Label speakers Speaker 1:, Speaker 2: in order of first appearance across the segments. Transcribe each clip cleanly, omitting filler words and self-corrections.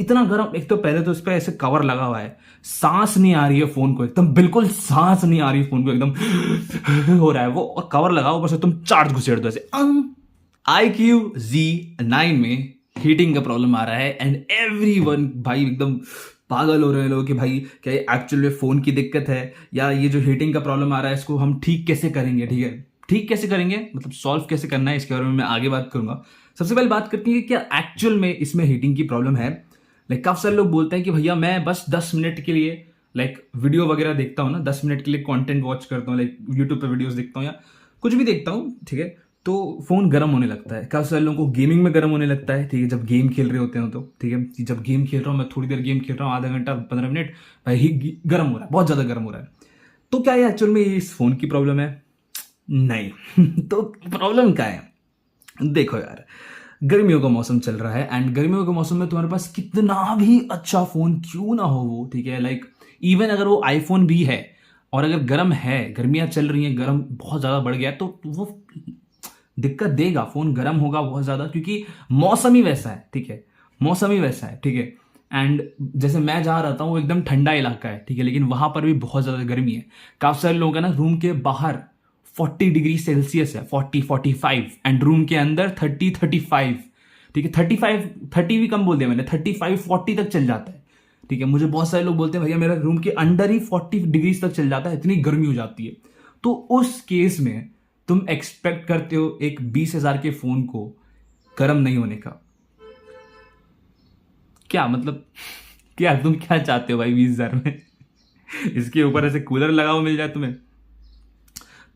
Speaker 1: इतना गर्म, एक तो पहले तो इस पे ऐसे कवर लगा हुआ है, सांस नहीं आ रही है फोन को, एकदम बिल्कुल सांस नहीं आ रही है फोन को, एकदम हो रहा है वो, और कवर लगाओ ऊपर से तुम चार्ज घुसेड़ दो ऐसे। iQZ9 में हीटिंग का प्रॉब्लम आ रहा है एंड एवरीवन भाई एकदम पागल हो रहे हैं लोग कि भाई क्या ये एक्चुअल में फोन की दिक्कत है या ये जो हीटिंग का प्रॉब्लम आ रहा है इसको हम ठीक कैसे करेंगे। ठीक है, ठीक कैसे करेंगे मतलब सॉल्व कैसे करना है इसके बारे में मैं आगे बात करूंगा। सबसे पहले बात करते हैं कि क्या एक्चुअल में इसमें हीटिंग की प्रॉब्लम है। लाइक काफी सारे लोग बोलते हैं कि भैया मैं बस 10 मिनट के लिए लाइक वीडियो वगैरह देखता हूँ ना, 10 मिनट के लिए कंटेंट वॉच करता हूँ, लाइक यूट्यूब पे वीडियोस देखता हूँ या कुछ भी देखता हूँ, ठीक है, तो फोन गर्म होने लगता है। काफी सारे लोगों को गेमिंग में गर्म होने लगता है, ठीक है, जब गेम खेल रहे होते हैं तो, ठीक है, जब गेम खेल रहा हूँ मैं, थोड़ी देर गेम खेल रहा हूँ, आधा घंटा 15 मिनट, भाई गर्म हो रहा है, बहुत ज्यादा गर्म हो रहा है। तो क्या ये एक्चुअल में इस फोन की प्रॉब्लम है? नहीं तो प्रॉब्लम क्या है? देखो यार, गर्मियों का मौसम चल रहा है एंड गर्मियों के मौसम में तुम्हारे पास कितना भी अच्छा फोन क्यों ना हो वो, ठीक है, लाइक इवन अगर वो आईफोन भी है और अगर गर्म है, गर्मियां चल रही हैं, गर्म बहुत ज्यादा बढ़ गया तो वो दिक्कत देगा, फोन गर्म होगा बहुत ज्यादा, क्योंकि मौसम ही वैसा है, ठीक है, मौसम ही वैसा है, ठीक है। एंड जैसे मैं जहाँ रहता हूँ वो एकदम ठंडा इलाका है, ठीक है, लेकिन वहां पर भी बहुत ज्यादा गर्मी है। काफी सारे लोग हैं ना, रूम के बाहर 40 डिग्री सेल्सियस है, 40-45, एंड रूम के अंदर 30-35, ठीक है, 30 भी कम बोल दिया मैंने, 35-40 तक चल जाता है, ठीक है। मुझे बहुत सारे लोग बोलते हैं भैया मेरा रूम के अंदर ही 40 डिग्री तक चल जाता है, इतनी गर्मी हो जाती है। तो उस केस में तुम एक्सपेक्ट करते हो एक 20,000 के फोन को गर्म नहीं होने का? क्या मतलब, क्या तुम क्या चाहते हो भाई 20,000 में? इसके ऊपर ऐसे कूलर लगाओ मिल जाए तुम्हें?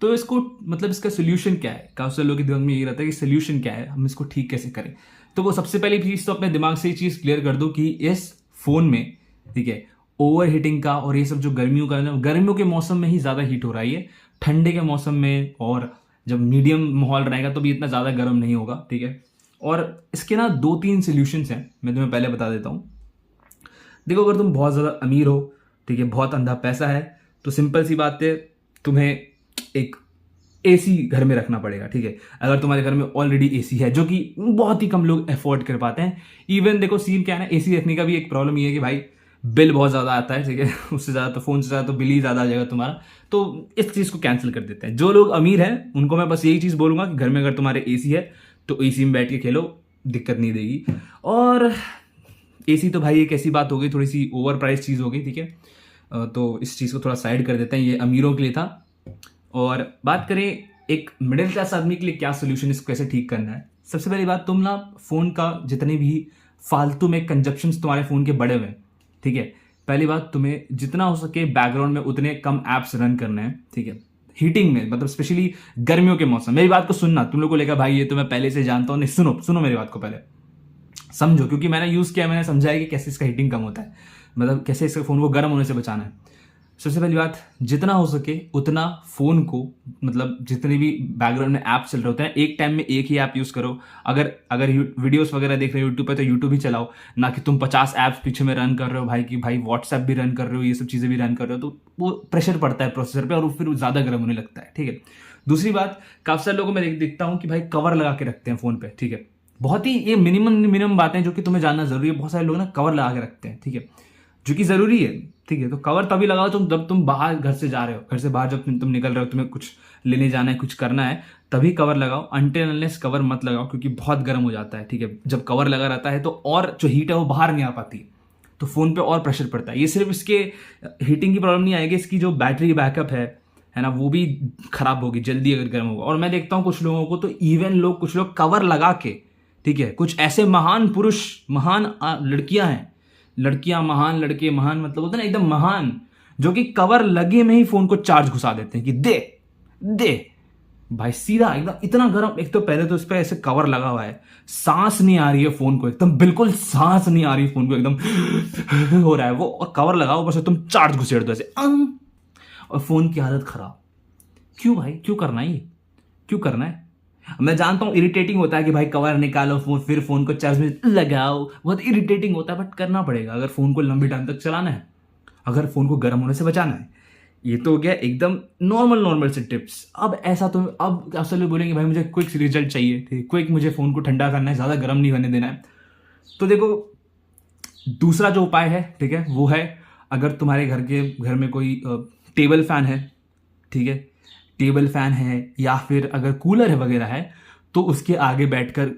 Speaker 1: तो इसको मतलब इसका सोल्यूशन क्या है? काफी सारे लोगों के दिमाग में यही रहता है कि सोल्यूशन क्या है, हम इसको ठीक कैसे करें। तो वो सबसे पहली चीज तो अपने दिमाग से ये चीज क्लियर कर दो कि इस फोन में, ठीक है, ओवर हीटिंग का और ये सब जो गर्मियों का, गर्मियों के मौसम में ही ज्यादा हीट हो रहा है ये, ठंडे के मौसम में और जब मीडियम माहौल रहेगा तो भी इतना ज्यादा गर्म नहीं होगा, ठीक है। और इसके ना 2-3 सोल्यूशंस हैं, मैं तुम्हें पहले बता देता हूं। देखो, अगर तुम बहुत ज्यादा अमीर हो, ठीक है, बहुत अंधा पैसा है, तो सिंपल सी बात है, तुम्हें एक एसी घर में रखना पड़ेगा, ठीक है। अगर तुम्हारे घर में ऑलरेडी एसी है, जो कि बहुत ही कम लोग अफोर्ड कर पाते हैं। इवन देखो सीन क्या है ना, एसी रखने का भी एक प्रॉब्लम ये है कि भाई बिल बहुत ज्यादा आता है, ठीक है, उससे ज्यादा तो फोन से ज्यादा तो बिल ही ज्यादा आ जाएगा तुम्हारा। तो इस चीज को कैंसिल कर देते हैं। जो लोग अमीर हैं उनको मैं बस यही चीज बोलूंगा कि घर में अगर तुम्हारे एसी है तो एसी में बैठ के खेलो, दिक्कत नहीं देगी। और एसी तो भाई एक ऐसी बात हो गई, थोड़ी सी ओवर प्राइस चीज हो गई, ठीक है, तो इस चीज को थोड़ा साइड कर देते हैं, ये अमीरों के लिए था। और बात करें एक मिडिल क्लास आदमी के लिए क्या सोल्यूशन, इसको कैसे ठीक करना है। सबसे पहली बात, तुम ना फोन का जितने भी फालतू में कंजप्शन तुम्हारे फोन के बड़े हुए हैं, ठीक है, पहली बात तुम्हें जितना हो सके बैकग्राउंड में उतने कम एप्स रन करने हैं, ठीक है, हीटिंग में, मतलब स्पेशली गर्मियों के मौसम। मेरी बात को सुनना, तुम लोग को लेकर भाई ये तो मैं पहले से जानता हूं, नहीं, सुनो सुनो मेरी बात को पहले समझो, क्योंकि मैंने यूज किया, मैंने समझा है कि कैसे इसका हीटिंग कम होता है, मतलब कैसे इसके फोन को गर्म होने से बचाना है। सबसे पहली बात, जितना हो सके उतना फोन को, मतलब जितने भी बैकग्राउंड में ऐप चल रहे होते हैं, एक टाइम में एक ही ऐप यूज करो। अगर अगर वीडियोस वगैरह देख रहे हो यूट्यूब पे तो यूट्यूब ही चलाओ, ना कि तुम 50 ऐप्स पीछे में रन कर रहे हो भाई, कि भाई व्हाट्सएप भी रन कर रहे हो, ये सब चीजें भी रन कर रहे हो, तो वो प्रेशर पड़ता है प्रोसेसर पे और फिर ज्यादा गर्म होने लगता है, ठीक है। दूसरी बात, काफी सारे लोगों में देखता हूँ कि भाई कवर लगा के रखते हैं फोन पे, ठीक है, बहुत ही ये मिनिमम बातें जो कि तुम्हें जानना जरूरी है। बहुत सारे लोग ना कवर लगा के रखते हैं, ठीक है, जो कि जरूरी है, ठीक है। तो कवर तभी लगाओ तुम जब तुम बाहर घर से जा रहे हो, घर से बाहर जब तुम निकल रहे हो, तुम्हें कुछ लेने जाना है, कुछ करना है, तभी कवर लगाओ। अनटिल अनलेस कवर मत लगाओ, क्योंकि बहुत गर्म हो जाता है, ठीक है। जब कवर लगा रहता है तो और जो हीट है वो बाहर नहीं आ पाती, तो फोन पे और प्रेशर पड़ता है। ये सिर्फ इसके हीटिंग की प्रॉब्लम नहीं आएगी, इसकी जो बैटरी बैकअप है ना, वो भी खराब होगी जल्दी अगर गर्म होगा। और मैं देखता हूँ कुछ लोगों को तो इवन लोग, कुछ लोग कवर लगा के, ठीक है, कुछ ऐसे महान पुरुष, महान लड़कियां हैं, लड़कियां महान, लड़के महान, मतलब होता है ना एकदम महान, जो कि कवर लगे में ही फोन को चार्ज घुसा देते हैं कि दे दे भाई, सीधा एकदम इतना गर्म। एक तो पहले तो इस पे ऐसे कवर लगा हुआ है, सांस नहीं आ रही है फोन को, एकदम बिल्कुल सांस नहीं आ रही है फोन को, एकदम हो रहा है वो, और कवर लगाओ ऊपर से तुम चार्ज घुसेड़ दो ऐसे, और फोन की हालत खराब। क्यों भाई, क्यों करना है ये, क्यों करना है? मैं जानता हूं इरिटेटिंग होता है कि भाई कवर निकालो, फिर फोन को चार्ज में लगाओ, बहुत इरिटेटिंग होता है, बट करना पड़ेगा अगर फोन को लंबी टाइम तक चलाना है, अगर फोन को गर्म होने से बचाना है। ये तो हो गया एकदम नॉर्मल से टिप्स। अब ऐसा तो अब असल में बोलेंगे भाई मुझे क्विक रिजल्ट चाहिए, क्विक, मुझे फोन को ठंडा करना है, ज्यादा गर्म नहीं होने देना है। तो देखो, दूसरा जो उपाय है, ठीक है, वो है अगर तुम्हारे घर में कोई टेबल फैन है, ठीक है, टेबल फैन है या फिर अगर कूलर है वगैरह है, तो उसके आगे बैठकर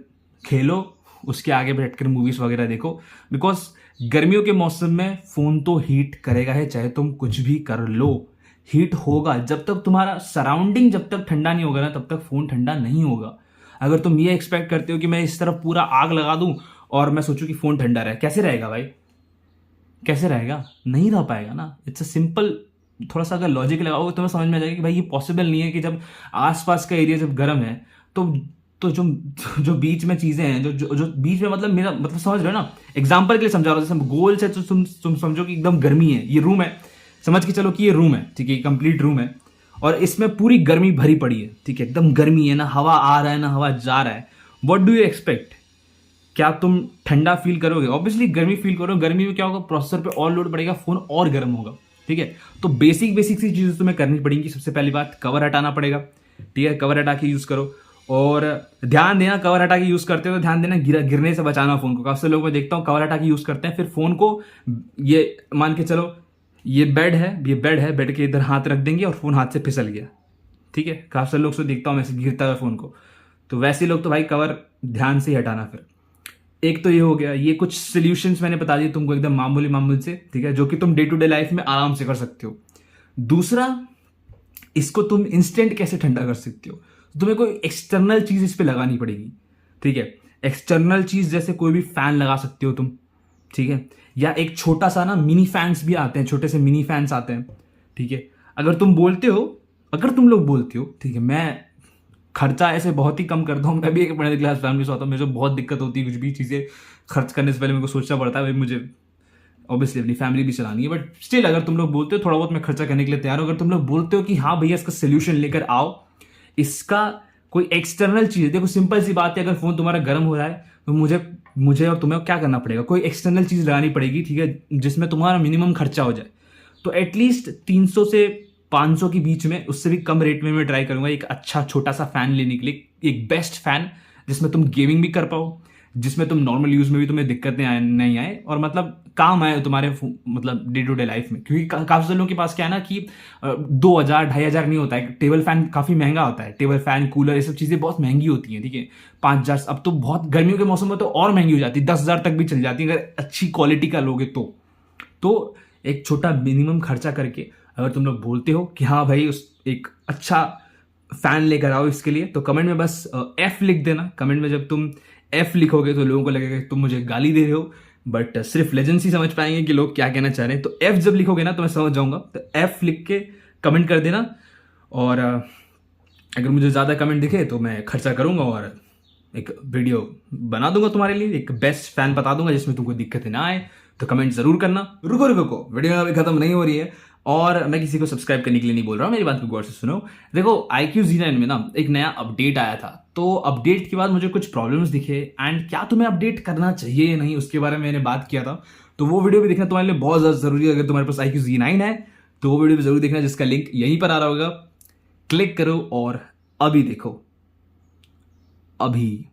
Speaker 1: खेलो, उसके आगे बैठकर मूवीज वगैरह देखो। बिकॉज गर्मियों के मौसम में फोन तो हीट करेगा है, चाहे तुम कुछ भी कर लो, हीट होगा। जब तक तुम्हारा सराउंडिंग जब तक ठंडा नहीं होगा ना, तब तक फोन ठंडा नहीं होगा। अगर तुम ये एक्सपेक्ट करते हो कि मैं इस तरफ पूरा आग लगा दूं और मैं सोचूं कि फोन ठंडा रहे, कैसे रहेगा भाई, कैसे रहेगा? नहीं रह पाएगा ना। इट्स अ सिंपल, थोड़ा सा अगर लॉजिक लगाओगे तो तुम्हें समझ में आ जाएगा कि भाई ये पॉसिबल नहीं है कि जब आसपास का एरिया जब गर्म है तो जो जो बीच में चीजें हैं, जो बीच में, मतलब मेरा मतलब समझ रहे हो ना, एग्जांपल के लिए समझा रहा हूँ। जैसे गोल से तो तुम समझो कि एकदम गर्मी है, ये रूम है, समझ के चलो कि ये रूम है, ठीक है, कंप्लीट रूम है और इसमें पूरी गर्मी भरी पड़ी है, ठीक है, एकदम गर्मी है ना, हवा आ रहा है ना हवा जा रहा है। What do you expect? क्या तुम ठंडा फील करोगे? ऑब्वियसली गर्मी फील करोगे। गर्मी में क्या होगा, प्रोसेसर पे और लोड पड़ेगा, फोन और गर्म होगा, ठीक है। तो बेसिक सी चीजें तुम्हें करनी पड़ेगी। सबसे पहली बात, कवर हटाना पड़ेगा, ठीक है, कवर हटा के यूज करो। और ध्यान देना, कवर हटा के यूज करते हो तो ध्यान देना गिरने से बचाना फोन को। काफी से लोग मैं देखता हूँ कवर हटा के यूज करते हैं, फिर फोन को ये मान के चलो ये बेड है, बेड के इधर हाथ रख देंगे और फोन हाथ से फिसल गया, ठीक है। काफी सारे लोग से देखता हूँ ऐसे गिरता है फोन को, तो वैसे लोग तो भाई कवर ध्यान से ही हटाना। फिर एक तो ये हो गया, ये कुछ सोल्यूशंस मैंने बता दिए तुमको एकदम मामूली से, ठीक है, जो कि तुम डे टू डे लाइफ में आराम से कर सकते हो। दूसरा, इसको तुम इंस्टेंट कैसे ठंडा कर सकते हो? तुम्हें कोई एक्सटर्नल चीज इस पे लगानी पड़ेगी, ठीक है। एक्सटर्नल चीज जैसे कोई भी फैन लगा सकते हो तुम, ठीक है, या एक छोटा सा ना मिनी फैंस भी आते हैं, छोटे से मिनी फैंस आते हैं, ठीक है। अगर तुम लोग बोलते हो, ठीक है, मैं खर्चा ऐसे बहुत ही कम करता हूँ, मैं भी एक मिडिल क्लास फैमिली से आता हूँ, मुझे बहुत दिक्कत होती है कुछ भी चीज़ें खर्च करने से पहले मेरे को सोचना पड़ता है। भाई मुझे ऑब्वियसली अपनी फैमिली भी चलानी है, बट स्टिल अगर तुम लोग बोलते हो थोड़ा बहुत मैं खर्चा करने के लिए तैयार हूँ। अगर तुम लोग बोलते हो कि हाँ भैया इसका सोल्यूशन लेकर आओ, इसका कोई एक्सटर्नल चीज़ है, देखो सिंपल सी बात है, अगर फोन तुम्हारा गर्म हो रहा है तो मुझे और तुम्हें क्या करना पड़ेगा, कोई एक्सटर्नल चीज़ लगानी पड़ेगी, ठीक है, जिसमें तुम्हारा मिनिमम खर्चा हो जाए। तो एटलीस्ट 300 से 500 के बीच में, उससे भी कम रेट में मैं ट्राई करूंगा एक अच्छा छोटा सा फैन लेने के लिए, एक बेस्ट फैन जिसमें तुम गेमिंग भी कर पाओ, जिसमें तुम नॉर्मल यूज में भी तुम्हें दिक्कतें नहीं आए और मतलब काम आए तुम्हारे मतलब डे टू डे लाइफ में। क्योंकि काफी लोगों के पास क्या है ना कि 2000 2500 नहीं होता है, टेबल फैन काफी महंगा होता है, टेबल फैन कूलर ये सब चीजें बहुत महंगी होती हैं, ठीक है। 5000, अब तो बहुत गर्मियों के मौसम में तो और महंगी हो जाती है, 10,000 तक भी चल जाती है अगर अच्छी क्वालिटी का लोगे तो एक छोटा मिनिमम खर्चा करके अगर तुम लोग बोलते हो कि हाँ भाई उस एक अच्छा फैन लेकर आओ इसके लिए, तो कमेंट में बस एफ लिख देना। कमेंट में जब तुम एफ लिखोगे तो लोगों को लगेगा कि तुम मुझे गाली दे रहे हो, बट सिर्फ लेजेंड्स ही समझ पाएंगे कि लोग क्या कहना चाह रहे हैं। तो एफ जब लिखोगे ना तो मैं समझ जाऊंगा, तो एफ लिख के कमेंट कर देना। और अगर मुझे ज़्यादा कमेंट दिखे तो मैं खर्चा करूंगा और एक वीडियो बना दूंगा तुम्हारे लिए, एक बेस्ट फैन बता दूंगा जिसमें तुमको दिक्कतें ना आए। तो कमेंट जरूर करना। रुको वीडियो अभी खत्म नहीं हो रही है और मैं किसी को सब्सक्राइब करने के लिए नहीं बोल रहा हूँ, मेरी बात को गौर से सुनो। देखो IQ Z9 में ना एक नया अपडेट आया था, तो अपडेट के बाद मुझे कुछ प्रॉब्लम्स दिखे एंड क्या तुम्हें अपडेट करना चाहिए या नहीं उसके बारे में मैंने बात किया था। तो वो वीडियो भी देखना तुम्हारे लिए बहुत ज़्यादा जरूरी है। अगर तुम्हारे पास IQ Z9 है तो वो वीडियो भी जरूर देखना, जिसका लिंक यहीं पर आ रहा होगा, क्लिक करो और अभी देखो, अभी।